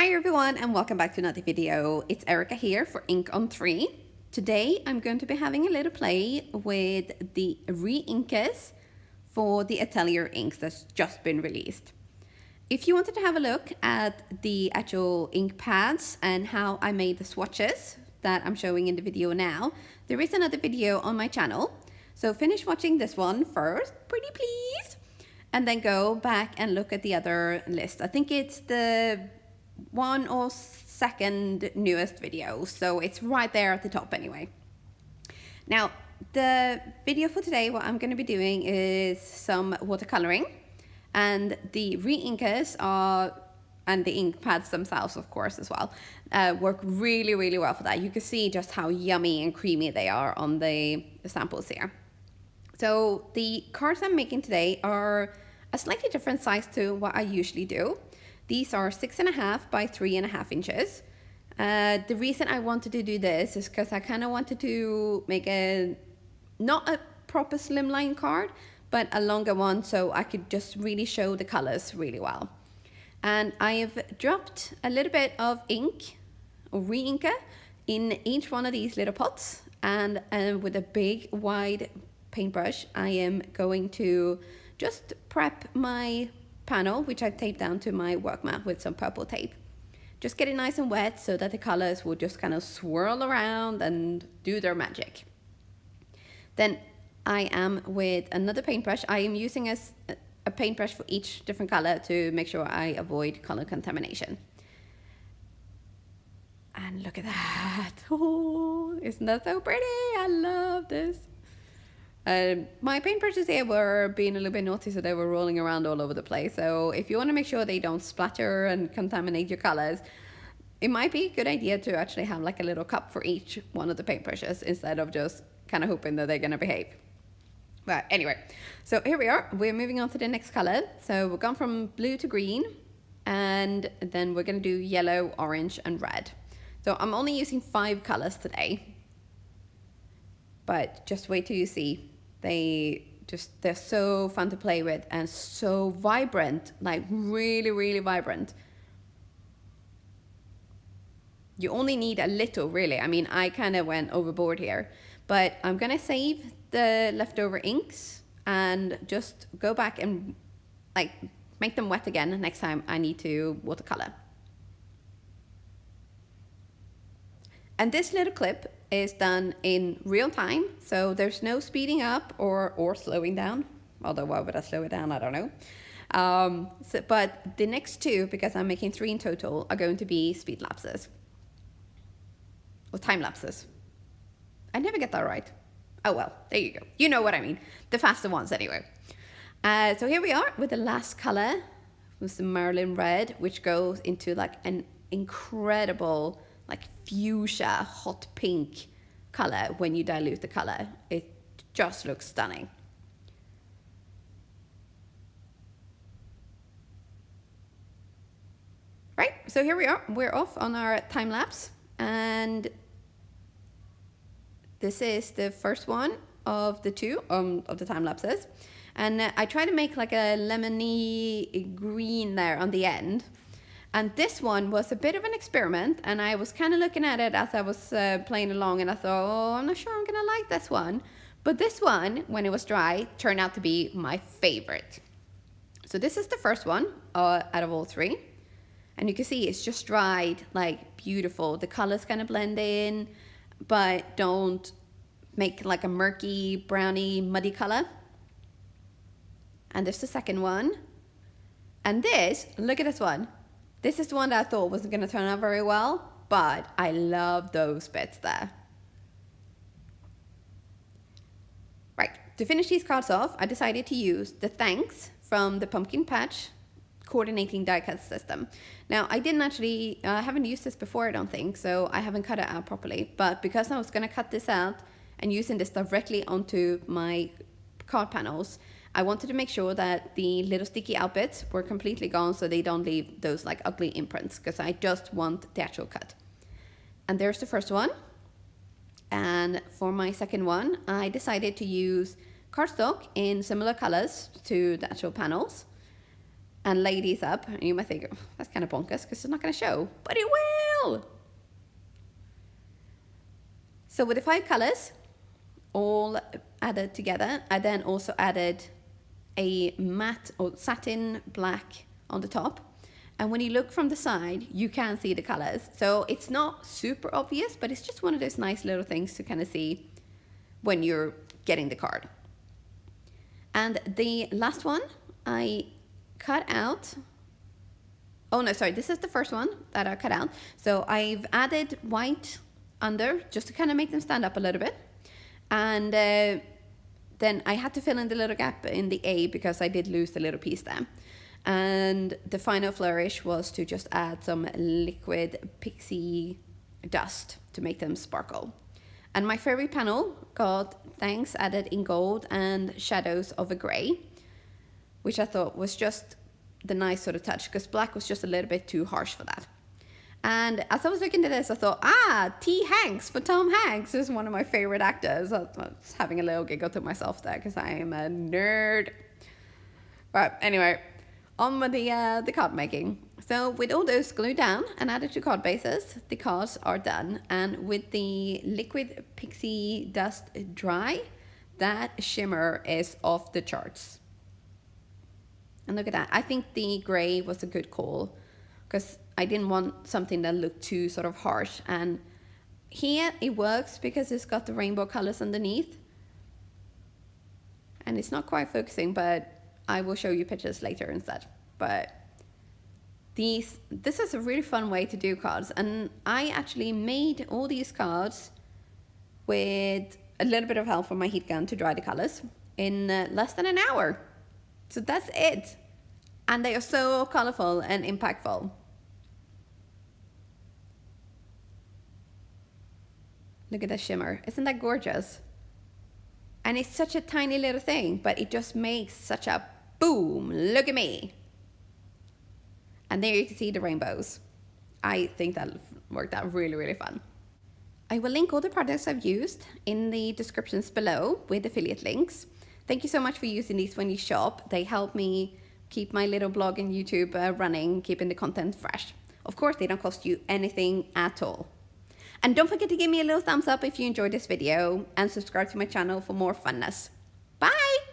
Hi everyone and welcome back to another video. It's Erica here for Ink on 3. Today I'm going to be having a little play with the re-inkers for the Atelier inks that's just been released. If you wanted to have a look at the actual ink pads and how I made the swatches that I'm showing in the video now, there is another video on my channel. So finish watching this one first, pretty please, and then go back and look at the other list. I think it's the one or second newest video, so it's right there at the top anyway. Now the video for today, what I'm going to be doing is some watercoloring, and the re-inkers are, and the ink pads themselves of course as well, work really well for that. You can see just how yummy and creamy they are on the samples here. So the cards I'm making today are a slightly different size to what I usually do. These are 6.5 by 3.5 inches. The reason I wanted to do this is because I kind of wanted to make not a proper slimline card, but a longer one so I could just really show the colors really well. And I have dropped a little bit of ink or re-inker in each one of these little pots, and with a big wide paintbrush I am going to just prep my panel, which I taped down to my work mat with some purple tape. Just get it nice and wet so that the colors will just kind of swirl around and do their magic. Then I am with another paintbrush. I am using a paintbrush for each different color to make sure I avoid color contamination. And look at that. Oh, isn't that so pretty? I love this. My paintbrushes here were being a little bit naughty, so they were rolling around all over the place. So if you want to make sure they don't splatter and contaminate your colors, it might be a good idea to actually have like a little cup for each one of the paintbrushes instead of just kind of hoping that they're going to behave. But anyway, so here we are. We're moving on to the next color. So we've gone from blue to green, and then we're going to do yellow, orange, and red. So I'm only using 5 colors today, but just wait till you see. They're so fun to play with and so vibrant, like really vibrant. You only need a little, really. I mean, I kind of went overboard here, but I'm gonna save the leftover inks and just go back and like make them wet again next time I need to watercolor. And this little clip is done in real time, so there's no speeding up or slowing down. Although why would I slow it down? I don't know. But the next 2, because I'm making 3 in total, are going to be speed lapses. Or time lapses. I never get that right. Oh well, there you go. You know what I mean. The faster ones anyway. So here we are with the last color, with the Marilyn Red, which goes into like an incredible like fuchsia hot pink color. When you dilute the color, it just looks stunning. Right, so here we are. We're off on our time lapse, and this is the first one of the 2 of the time lapses. And I try to make like a lemony green there on the end. And this one was a bit of an experiment, and I was kind of looking at it as I was playing along, and I thought, oh, I'm not sure I'm gonna like this one. But this one, when it was dry, turned out to be my favorite. So this is the first one out of all 3. And you can see it's just dried, like beautiful. The colors kind of blend in, but don't make like a murky, browny, muddy color. And there's the second one. And this, look at this one. This is the one that I thought wasn't going to turn out very well, but I love those bits there. Right, to finish these cards off, I decided to use the Thanks from the Pumpkin Patch coordinating die cut system. Now, I didn't actually, I haven't used this before, I don't think, so I haven't cut it out properly. But because I was going to cut this out and using this directly onto my card panels, I wanted to make sure that the little sticky out bits were completely gone so they don't leave those like ugly imprints, because I just want the actual cut. And there's the first one. And for my second one, I decided to use cardstock in similar colors to the actual panels. and lay these up. And you might think, oh, that's kind of bonkers because it's not going to show, but it will. So with the 5 colors all added together, I then also added a matte or satin black on the top. And when you look from the side, you can see the colors. So it's not super obvious, but it's just one of those nice little things to kind of see when you're getting the card. And the last one I cut out. Oh no, sorry, this is the first one that I cut out. So I've added white under just to kind of make them stand up a little bit. And then I had to fill in the little gap in the A because I did lose the little piece there. And the final flourish was to just add some liquid pixie dust to make them sparkle. And my fairy panel got thanks added in gold and shadows of a gray, which I thought was just the nice sort of touch because black was just a little bit too harsh for that. And as I was looking at this, I thought, T. Hanks for Tom Hanks is one of my favorite actors. I was having a little giggle to myself there because I am a nerd. But anyway, on with the card making. So with all those glued down and added to card bases, the cards are done. And with the liquid pixie dust dry, that shimmer is off the charts. And look at that. I think the gray was a good call because I didn't want something that looked too sort of harsh. And here it works because it's got the rainbow colors underneath. And it's not quite focusing, but I will show you pictures later instead. But this is a really fun way to do cards. And I actually made all these cards with a little bit of help from my heat gun to dry the colors in less than an hour. So that's it. And they are so colorful and impactful. Look at the shimmer. Isn't that gorgeous? And it's such a tiny little thing, but it just makes such a boom. Look at me. And there you can see the rainbows. I think that worked out really, really fun. I will link all the products I've used in the descriptions below with affiliate links. Thank you so much for using these when you shop. They help me keep my little blog and YouTube running, keeping the content fresh. Of course, they don't cost you anything at all. And don't forget to give me a little thumbs up if you enjoyed this video and subscribe to my channel for more funness. Bye!